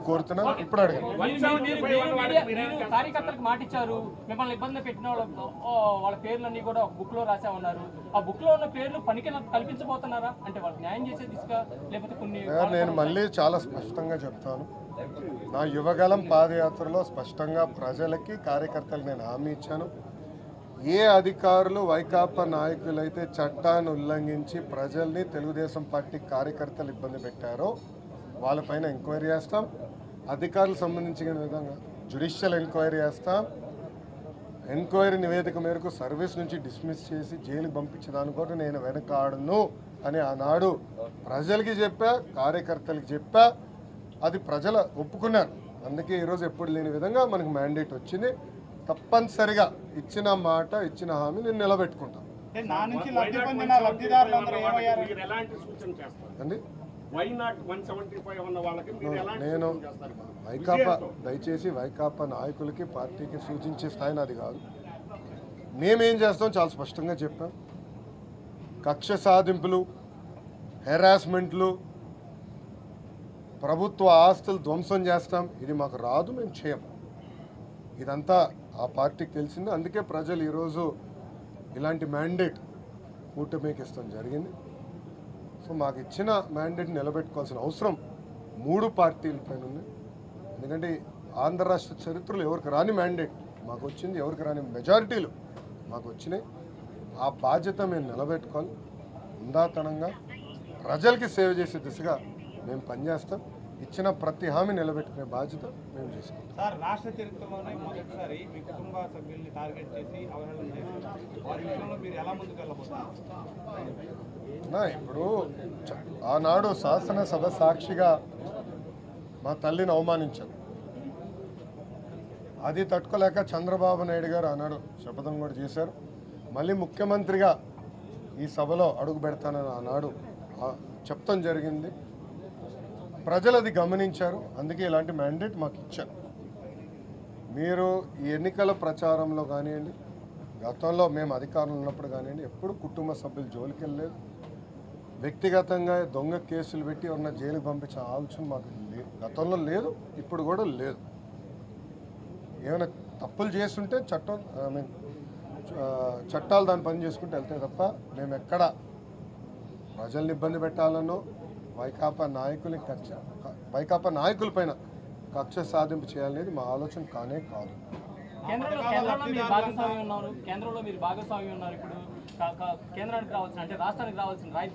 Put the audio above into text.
కోరుతున్నాను. ఇప్పుడు కార్యకర్తలకు మాట ఇచ్చారు, మిమ్మల్ని ఇబ్బంది పెట్టిన వాళ్ళ పేర్లన్నీ కూడా ఒక బుక్ లో రాసా ఉన్నారు. ఆ బుక్ లో ఉన్న పేర్లు పనికి కల్పించబోతున్నారా? అంటే వాళ్ళు న్యాయం చేసే దిశగా లేకపోతే కొన్ని నేను మళ్ళీ చాలా స్పష్టంగా చెప్తాను. నా యువగలం పాదయాత్రలో స్పష్టంగా ప్రజలకి కార్యకర్తలకు నేను హామీ ఇచ్చాను. ఏ అధికారులు వైకాపా నాయకులైతే చట్టాన్ని ఉల్లంఘించి ప్రజల్ని తెలుగుదేశం పార్టీ కార్యకర్తలు ఇబ్బంది పెట్టారో వాళ్ళపైన ఎంక్వైరీ చేస్తాం. అధికారులకు సంబంధించిన విధంగా జ్యుడిషియల్ ఎంక్వైరీ చేస్తాం. ఎంక్వైరీ నివేదిక మేరకు సర్వీస్ నుంచి డిస్మిస్ చేసి జైలుకి పంపించడానికి కూడా నేను వెనకాడను అని ఆనాడు ప్రజలకి చెప్పా, కార్యకర్తలకి చెప్పా. అది ప్రజలు ఒప్పుకున్నారు. అందుకే ఈరోజు ఎప్పుడు లేని విధంగా మనకు మ్యాండేట్ వచ్చింది. తప్పనిసరిగా ఇచ్చిన మాట, ఇచ్చిన హామీ నేను నిలబెట్టుకుంటాను. నేను వైకాపా దయచేసి వైకాపా నాయకులకి పార్టీకి సూచించే స్థాయి నాది కాదు. మేమేం చేస్తాం చాలా స్పష్టంగా చెప్పాం. కక్ష సాధింపులు, హెరాస్మెంట్లు, ప్రభుత్వ ఆస్తులు ధ్వంసం చేస్తాం, ఇది మాకు రాదు, మేము చేయం. ఇదంతా ఆ పార్టీకి తెలిసింది. అందుకే ప్రజలు ఈరోజు ఇలాంటి మ్యాండేట్ కూటమికి ఇస్తాం జరిగింది. సో మాకు ఇచ్చిన మ్యాండేట్ నిలబెట్టుకోవాల్సిన అవసరం 3 పార్టీలపైన ఉంది. ఎందుకంటే ఆంధ్ర రాష్ట్ర చరిత్రలో ఎవరికి రాని మ్యాండేట్ మాకు వచ్చింది, ఎవరికి రాని మెజారిటీలు మాకు వచ్చినాయి. ఆ బాధ్యత మేము నిలబెట్టుకోవాలి. ఉందాతనంగా ప్రజలకి సేవ చేసే దిశగా మేము పనిచేస్తాం. ఇచ్చిన ప్రతి హామీ నిలబెట్టుకునే బాధ్యత మేము చేసుకుంటాం. సార్, రాష్ట్ర చరిత్రలోనే మొదటిసారి మీ కుటుంబ సభ్యుల్ని టార్గెట్ చేసి అవహేళన చేసి వారి విషయంలో మీరు ఎలా ముందుకు వెళ్ళబోతున్నారు? ఇప్పుడు ఆనాడు శాసనసభ సాక్షిగా మా తల్లిని అవమానించారు. అది తట్టుకోలేక చంద్రబాబు నాయుడు గారు ఆనాడు శపథం కూడా చేశారు. మళ్ళీ ముఖ్యమంత్రిగా ఈ సభలో అడుగు పెడతానని ఆనాడు చెప్తాం జరిగింది. ప్రజలు అది గమనించారు. అందుకే ఇలాంటి మ్యాండేట్ మాకు ఇచ్చారు. మీరు ఈ ఎన్నికల ప్రచారంలో కానివ్వండి, గతంలో మేము అధికారంలో ఉన్నప్పుడు కానివ్వండి, ఎప్పుడు కుటుంబ సభ్యులు జోలికి వెళ్ళలేదు. వ్యక్తిగతంగా దొంగ కేసులు పెట్టి ఎవరన్నా జైలుకి పంపించే ఆలోచన మాకు లేదు, గతంలో లేదు, ఇప్పుడు కూడా లేదు. ఏమైనా తప్పులు చేస్తుంటే చట్టాలు దాని పని చేసుకుంటూ వెళ్తాయి తప్ప మేము ఎక్కడ ప్రజల్ని ఇబ్బంది పెట్టాలనో వైకాపా నాయకులపైన కక్ష సాధింపు చేయాలనేది మా ఆలోచన కానే కాదు. కేంద్రంలో మీరు భాగస్వామి ఉన్నారు. ఇప్పుడు కేంద్రానికి రావాల్సిన, అంటే రాష్ట్రానికి రావాల్సిన రాయితీ